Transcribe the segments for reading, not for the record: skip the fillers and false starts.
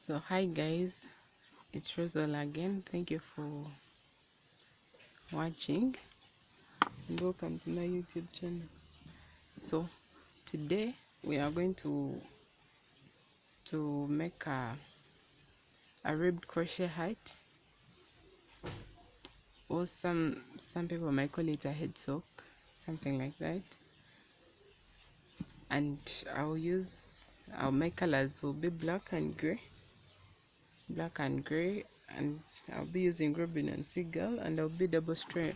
So hi guys, it's Rosal again. Thank you for watching and welcome to my YouTube channel. So today we are going to make a ribbed crochet hat, or some people might call it a head sock, something like that. And my colors will be black and gray, and I'll be using Robin and Seagull, and I'll be double strand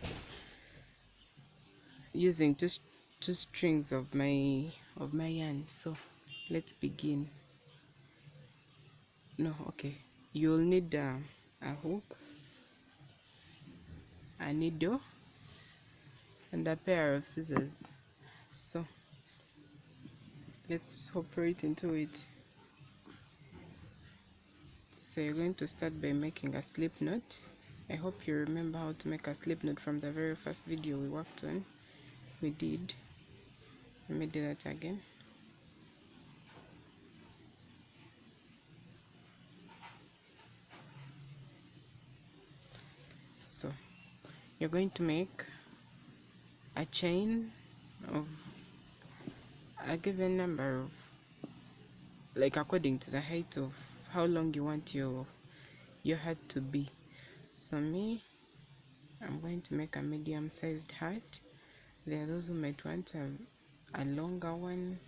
using two strings of my yarn. So let's begin. You'll need a hook, a needle, and a pair of scissors. So let's hop right into it. So you're going to start by making a slip knot. I hope you remember how to make a slip knot from the very first video we worked on. Let me do that again. So you're going to make a chain of a given number of, like according to the height of how long you want your hat to be. So I'm going to make a medium-sized hat. There are those who might want a longer one,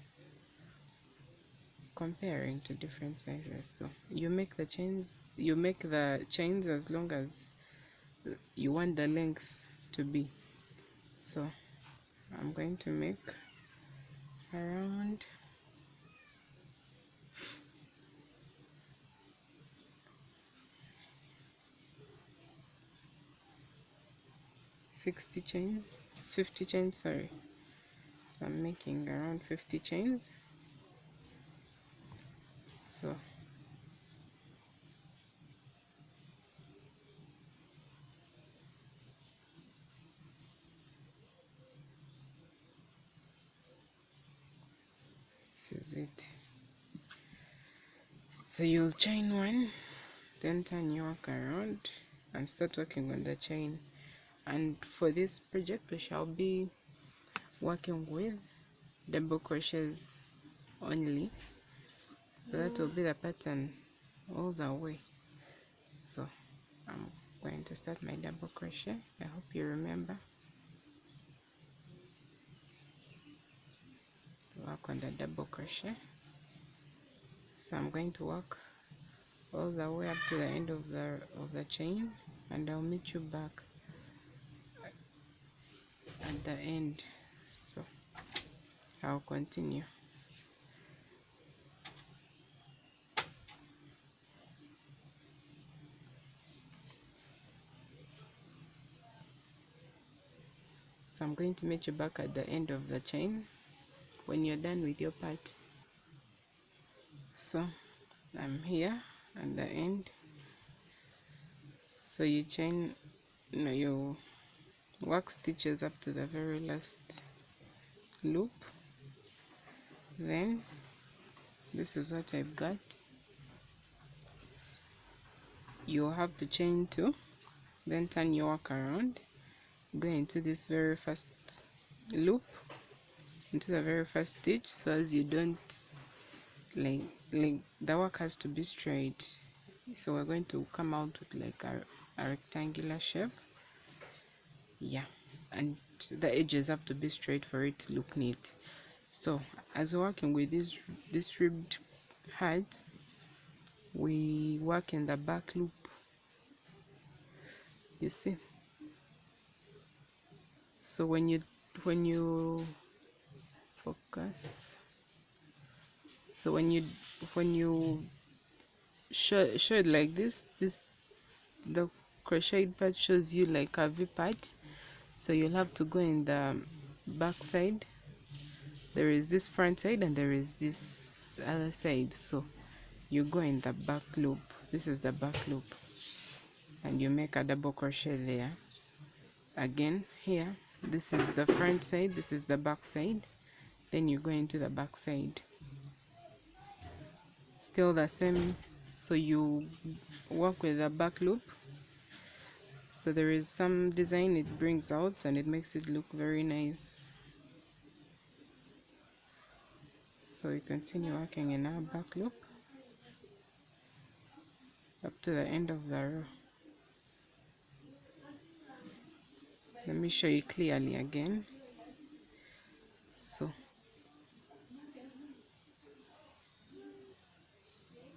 comparing to different sizes. So you make the chains as long as you want the length to be. So I'm going to make around 50 chains, sorry. So I'm making around 50 chains. So this is it. So you'll chain one, then turn your work around and start working on the chain. And for this project we shall be working with double crochets only, so that will be the pattern all the way. So I'm going to start my double crochet. I hope you remember to work on the double crochet. So I'm going to work all the way up to the end of the chain, and I'll meet you back at the end. So I'll continue. So I'm going to meet you back at the end of the chain when you're done with your part. So I'm here at the end. So you you work stitches up to the very last loop. Then this is what I've got. You'll have to chain two, then turn your work around, go into this very first loop, into the very first stitch, so as you don't like the work has to be straight. So we're going to come out with like a rectangular shape, yeah, and the edges have to be straight for it to look neat. So as we're working with this ribbed hat, we work in the back loop, you see. So when you focus, so when you show it like this, the crocheted part shows you like a V part. So you'll have to go in the back side. There is this front side and there is this other side. So you go in the back loop. This is the back loop, and you make a double crochet there. Again here, this is the front side, this is the back side. Then you go into the back side. Still the same So you work with a back loop, so there is some design it brings out and it makes it look very nice. So we continue working in our back loop up to the end of the row. Let me show you clearly again. So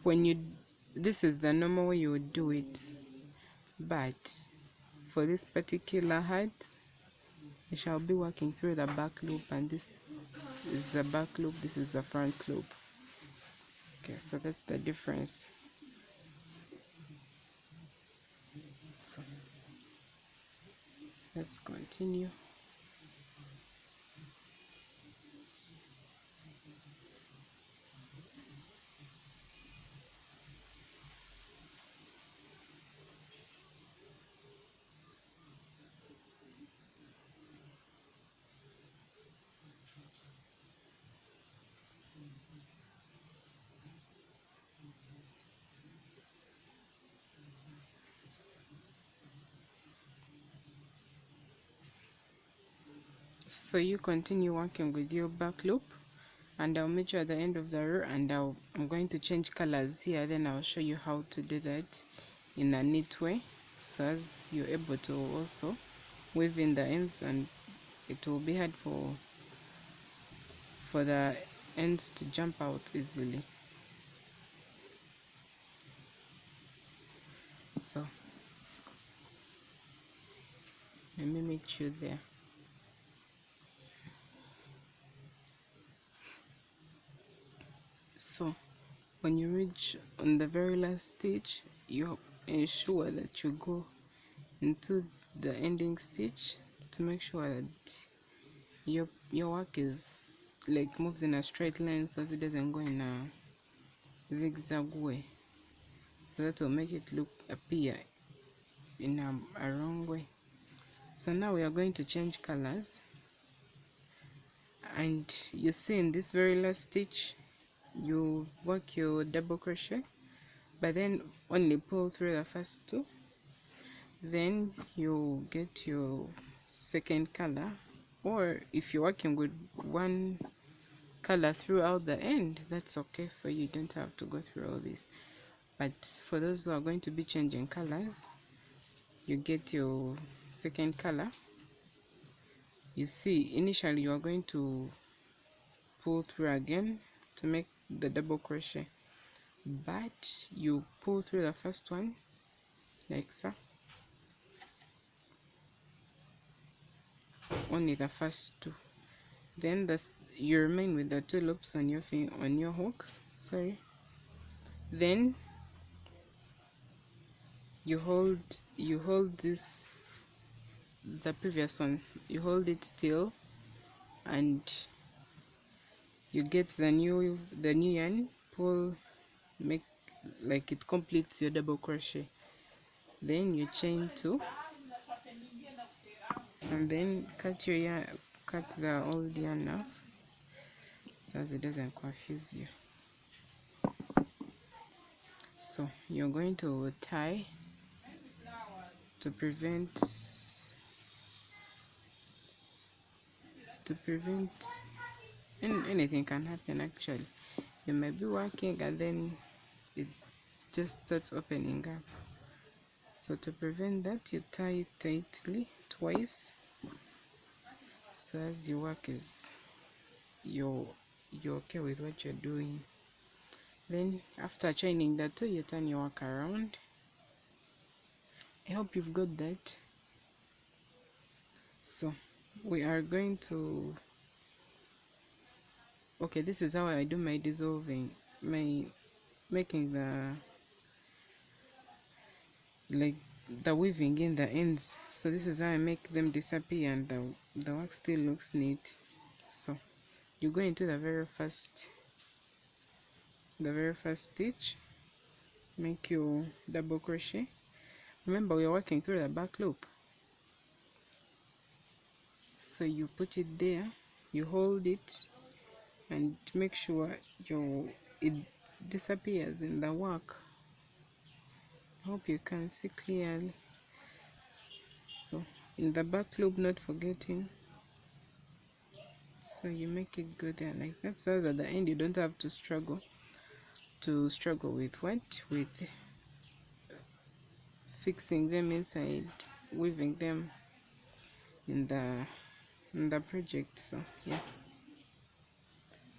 when you, this is the normal way you would do it, but for this particular height I shall be working through the back loop, and this is the back loop, this is the front loop. Okay, so that's the difference. So let's continue. So you continue working with your back loop, and I'll meet you at the end of the row, and I'm going to change colors here, then I'll show you how to do that in a neat way, so as you're able to also weave in the ends, and it will be hard for the ends to jump out easily. So let me meet you there. So when you reach on the very last stage, you ensure that you go into the ending stitch to make sure that your work is like moves in a straight line, so it doesn't go in a zigzag way, so that will make it look appear in a wrong way. So now we are going to change colors, and you see in this very last stitch you work your double crochet, but then only pull through the first two, then you get your second color, or if you're working with one color throughout the end, that's okay for you, you don't have to go through all this. But for those who are going to be changing colors, you get your second color. You see, initially you are going to pull through again to make the double crochet, but you pull through the first one like so, only the first two, then you remain with the two loops on your hook, sorry, then you hold this, the previous one, you hold it still, and you get the new yarn, pull, make like it completes your double crochet, then you chain two, and then cut your yarn, cut the old yarn off so as it doesn't confuse you. So you're going to tie to prevent anything can happen. Actually, you might be working and then it just starts opening up. So to prevent that, you tie it tightly twice, so as your work is you're okay with what you're doing. Then after chaining the two, you turn your work around. I hope you've got that. So we are going to, okay, this is how I do my dissolving, my making the weaving in the ends. So this is how I make them disappear, and the work still looks neat. So you go into the very first stitch, make your double crochet. Remember, we are working through the back loop, so you put it there, you hold it, and make sure it disappears in the work. Hope you can see clearly. So in the back loop, not forgetting, so you make it go there like that, so that at the end you don't have to struggle with what, with fixing them inside, weaving them in the project. So yeah,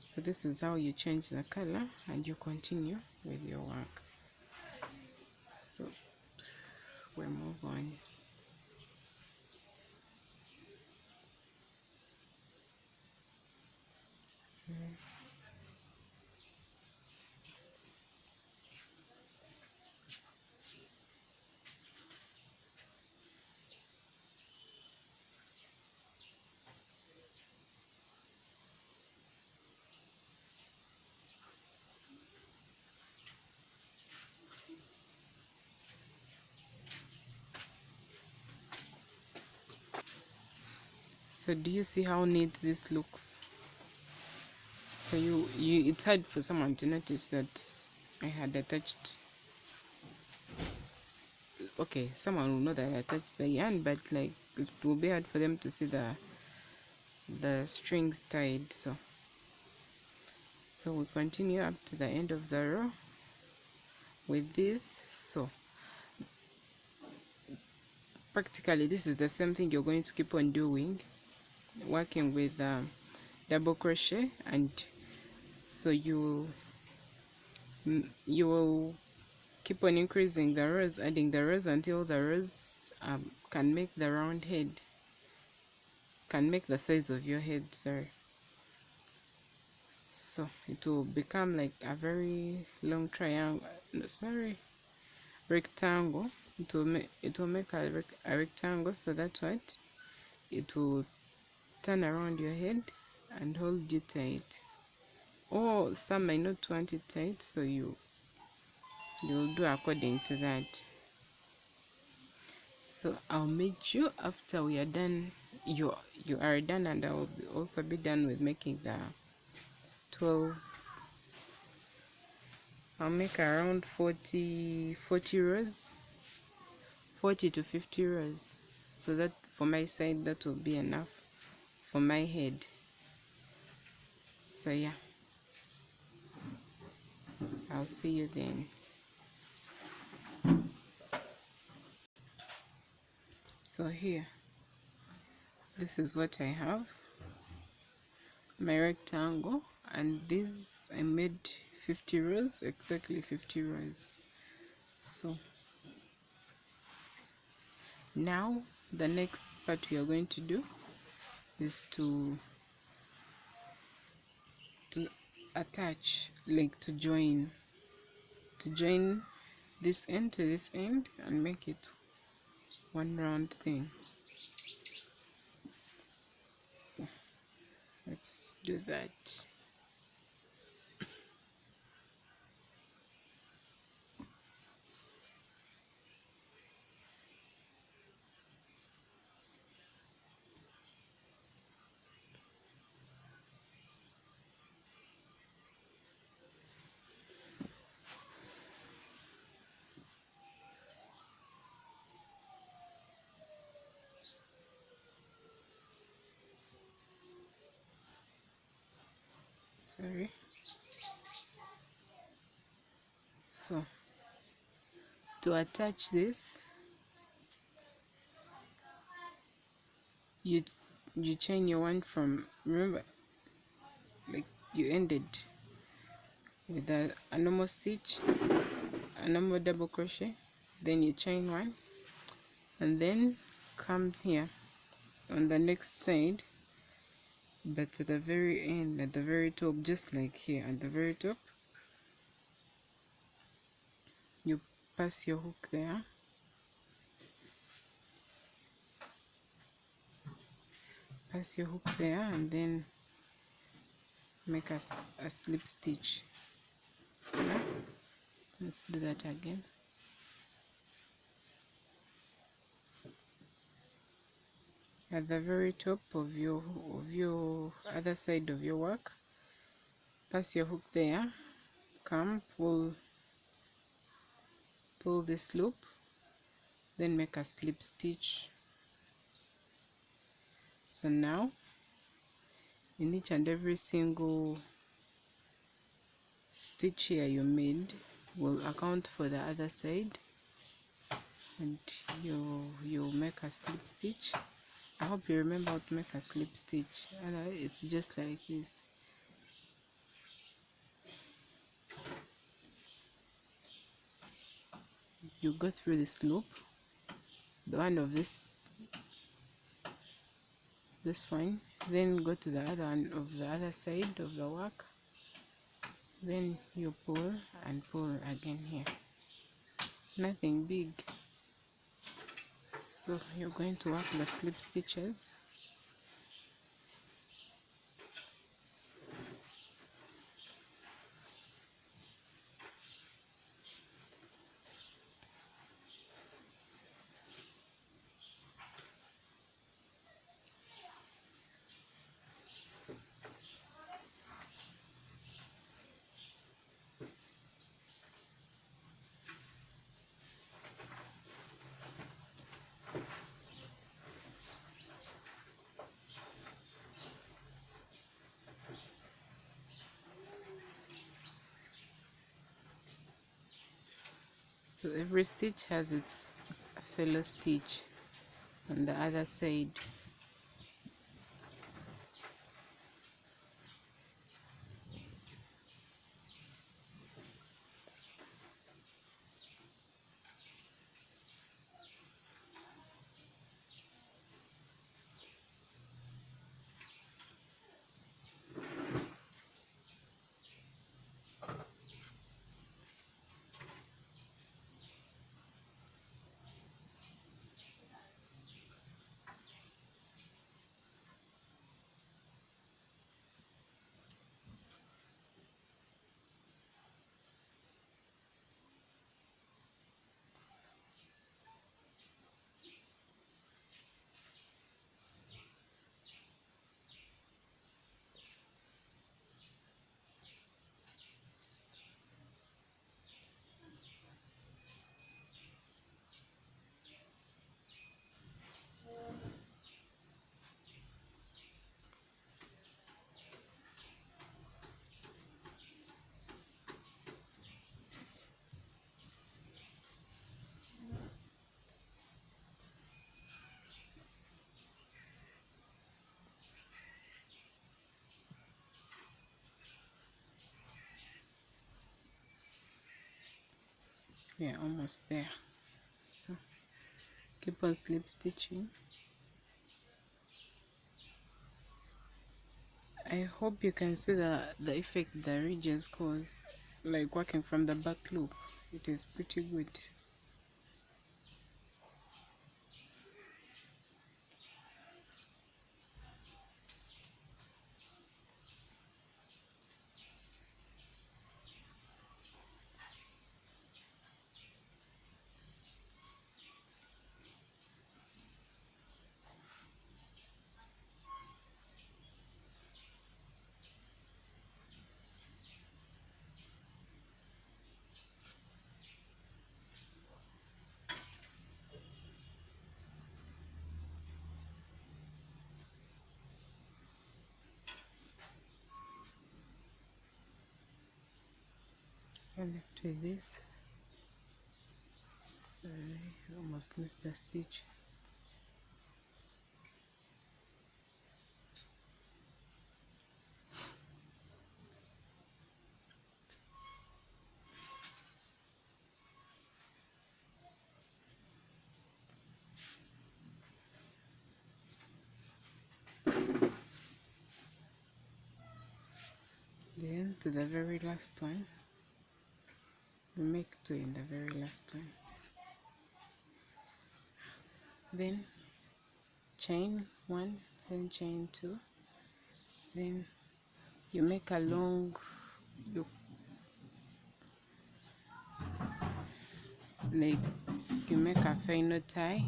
so this is how you change the color and you continue with your work. So we move on. So so do you see how neat this looks? So it's hard for someone to notice that I had attached, okay, someone will know that I attached the yarn, but like it will be hard for them to see the strings tied. So we continue up to the end of the row with this. So practically this is the same thing you're going to keep on doing, working with double crochet, and so you will keep on increasing the rows, adding the rows until the rows can make the round head, can make the size of your head, sorry. So it will become like a very long triangle, no, sorry, rectangle. It will make a rectangle, so that's what it will turn around your head and hold you tight. Or some might not want it tight, so you'll do according to that. So I'll meet you after we are done. You are done, and I will also be done with making the 12. I'll make around 40 rows, 40 to 50 rows, so that for my side that will be enough for my head. So yeah, I'll see you then. So here, this is what I have, my rectangle, and this I made 50 rows, exactly 50 rows. So now the next part we are going to do is to attach, like to join this end to this end and make it one round thing. So let's do that. Sorry. So to attach this, you chain your one from, remember, like you ended with a normal stitch, a normal double crochet, then you chain one, and then come here on the next side, but at the very end, at the very top, just like here at the very top, you pass your hook there, and then make a slip stitch. Yeah? Let's do that again. At the very top of your other side of your work, pass your hook there, come pull pull this loop, then make a slip stitch. So now in each and every single stitch here you made will account for the other side, and you'll make a slip stitch. I hope you remember how to make a slip stitch. It's just like this. You go through this loop, the one of this one, then go to the other one of the other side of the work, then you pull and pull again here. Nothing big. So you're going to work the slip stitches. So every stitch has its fellow stitch on the other side. We're almost there. So keep on slip stitching. I hope you can see the effect the ridges cause, like working from the back loop. It is pretty good. I left with this. Sorry, I almost missed the stitch. Then to the very last one, we make 2 in the very last one. Then chain 1, then chain 2, then you make a long loop, like you make a final tie.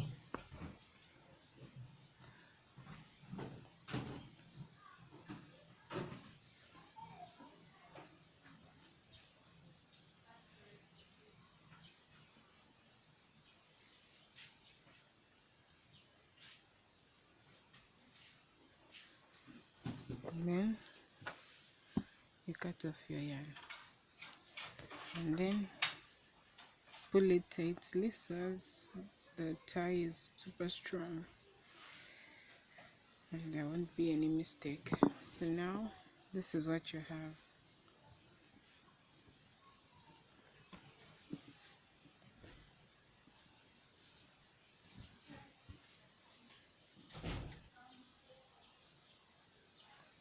then you cut off your yarn, and then pull it tightly so as the tie is super strong and there won't be any mistake. So now this is what you have.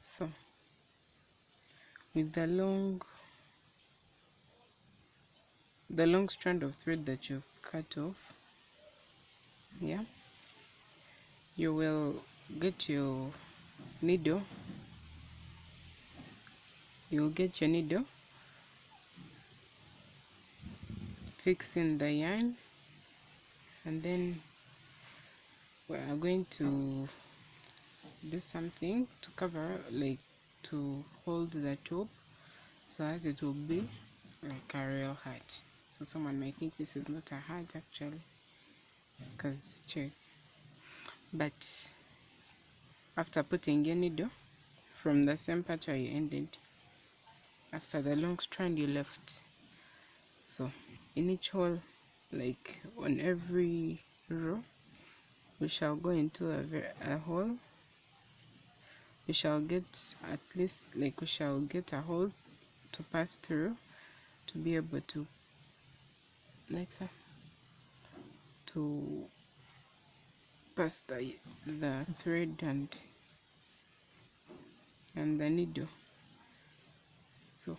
So with the long strand of thread that you've cut off, yeah, you will get your needle. You'll get your needle, fix in the yarn, and then we are going to do something to cover, like to hold the top so as it will be like a real heart. So someone might think this is not a heart actually, because check. But after putting your needle from the same part where you ended, after the long strand you left, so in each hole, like on every row, we shall go into a hole. We shall get at least, like, we shall get a hole to pass through to be able to, like that, to pass the thread and the needle. So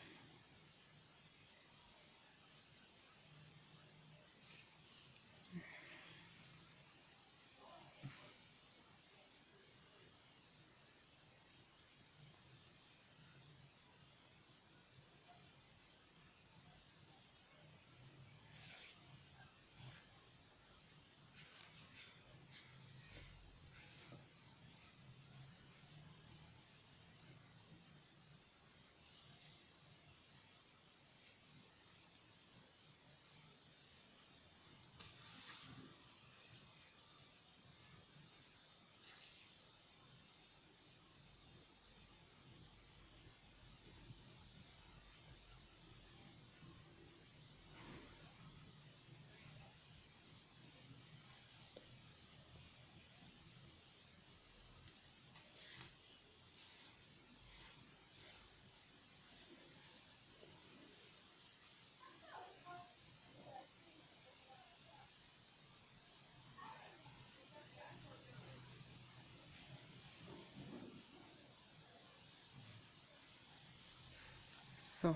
so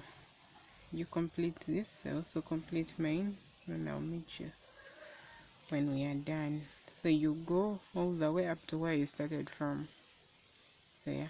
you complete this, I also complete mine, and I'll meet you when we are done. So you go all the way up to where you started from. So yeah.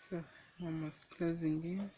So almost closing in.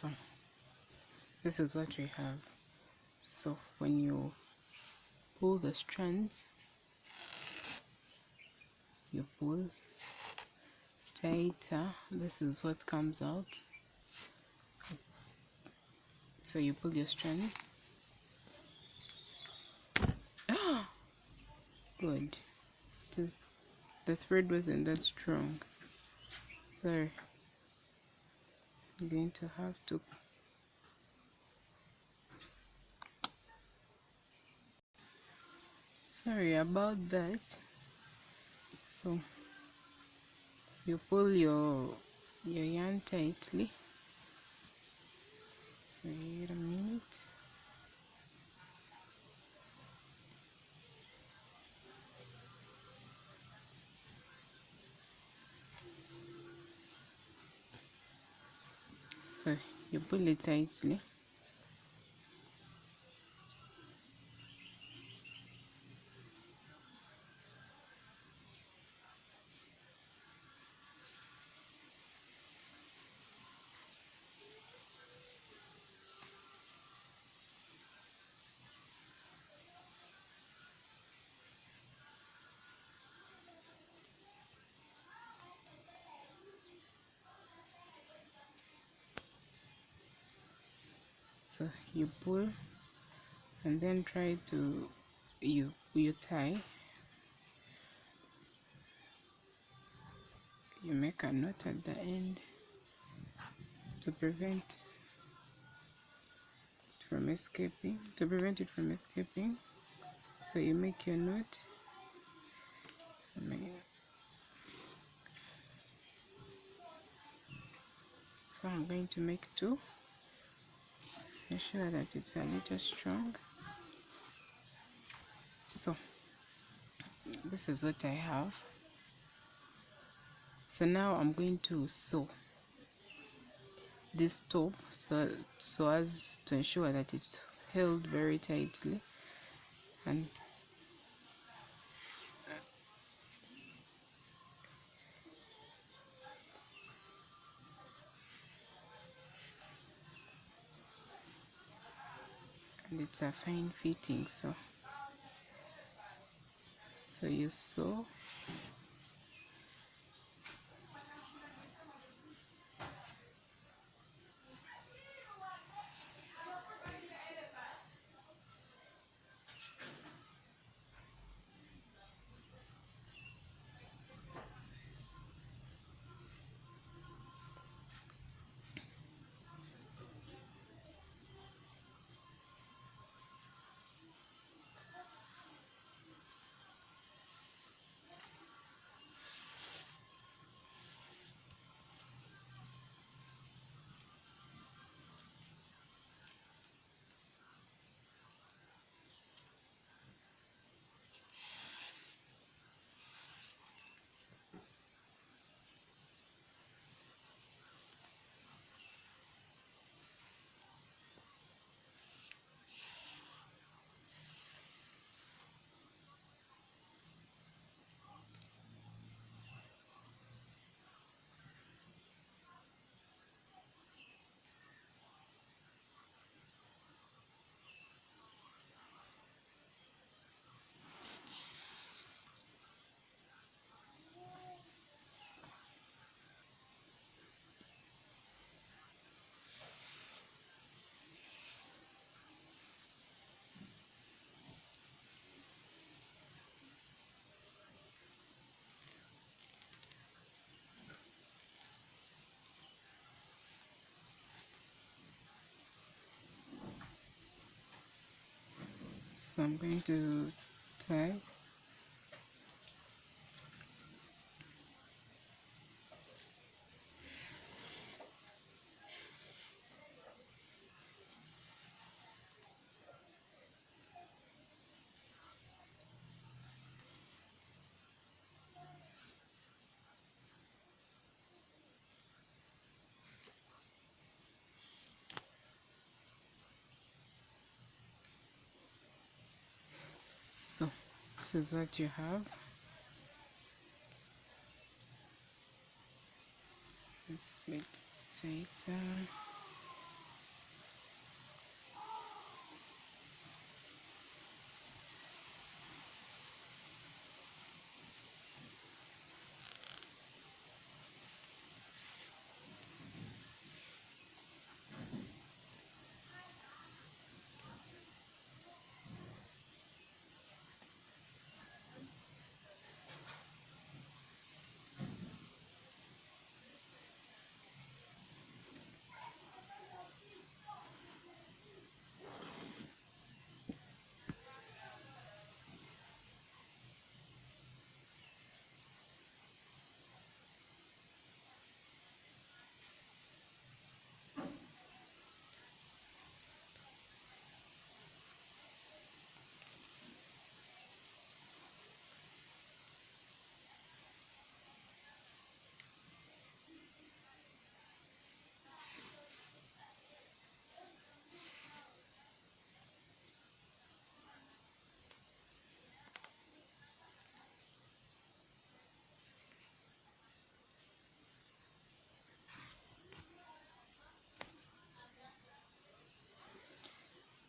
So this is what we have. So when you pull the strands, you pull tighter, this is what comes out. So you pull your strands. Good. Just the thread wasn't that strong. Sorry. I'm going to have to sorry about that. So you pull your yarn tightly. Wait a minute. So you pull it tightly. So you pull and then try to you tie. You make a knot at the end to prevent it from escaping. So you make your knot. So I'm going to make two. Make sure that it's a little strong. So this is what I have. So now I'm going to sew this top so as to ensure that it's held very tightly, and it's a fine fitting. So you sew. So I'm going to tie. So this is what you have. Let's make it tighter.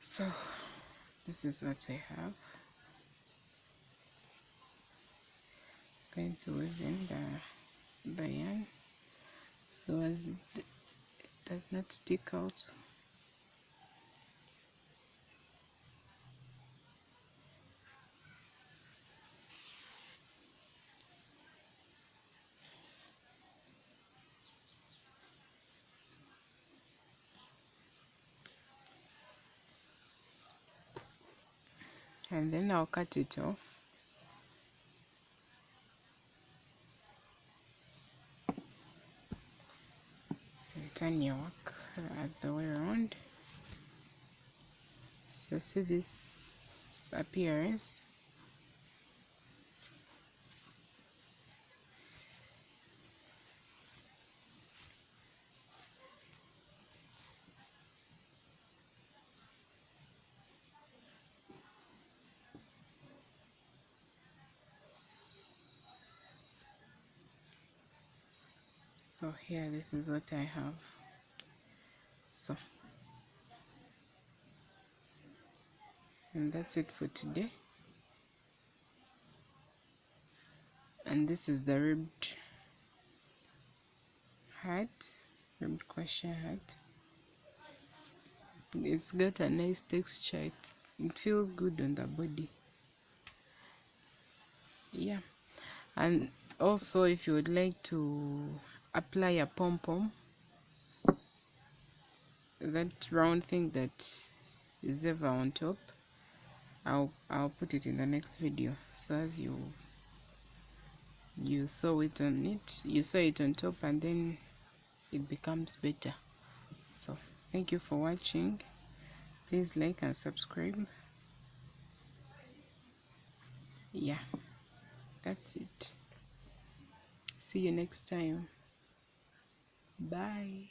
So this is what I have. Going to weave in the yarn so as it does not stick out. And then I'll cut it off. And turn your work the way around. So see this appearance. So here, this is what I have. So, and that's it for today. And this is the ribbed hat, ribbed crochet hat. It's got a nice texture. It feels good on the body. Yeah. And also, if you would like to apply a pom-pom, that round thing that is ever on top, I'll put it in the next video. So as you sew it on it, you sew it on top, and then it becomes better. So thank you for watching. Please like and subscribe. Yeah, that's it. See you next time. Bye.